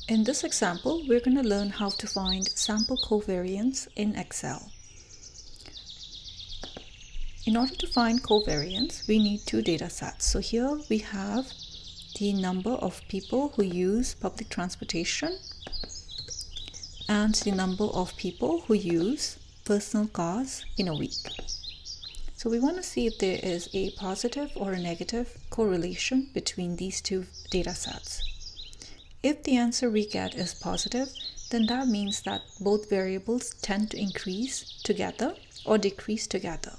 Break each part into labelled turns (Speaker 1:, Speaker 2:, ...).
Speaker 1: In this example, we're going to learn how to find sample covariance in Excel. In order to find covariance, we need two data sets. So here we have the number of people who use public transportation and the number of people who use personal cars in a week. So we want to see if there is a positive or a negative correlation between these two data sets. If the answer we get is positive, then that means that both variables tend to increase together or decrease together.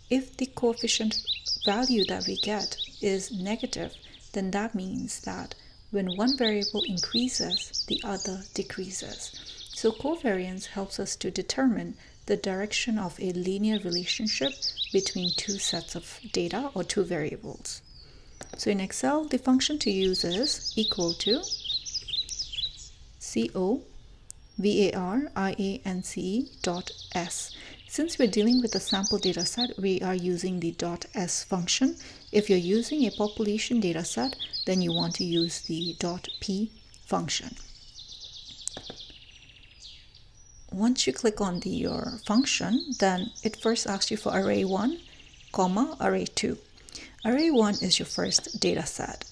Speaker 1: If the coefficient value that we get is negative, then that means that when one variable increases, the other decreases. So covariance helps us to determine the direction of a linear relationship between two sets of data or two variables. So in Excel, the function to use is equal to covariance.s. Since we're dealing with a sample data set, we are using the .s function. If you're using a population data set, then you want to use the .p function. Once you click on your function, then it first asks you for array 1, comma, array 2. Array 1 is your first data set,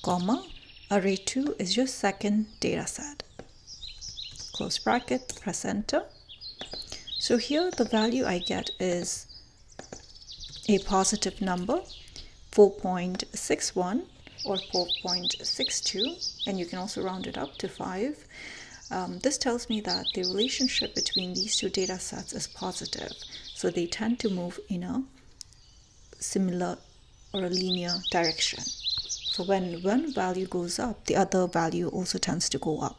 Speaker 1: comma, array 2 is your second data set. Close bracket, press enter. So here the value I get is a positive number, 4.61 or 4.62, and you can also round it up to 5. This tells me that the relationship between these two data sets is positive, so they tend to move in a similar or a linear direction. So when one value goes up, the other value also tends to go up.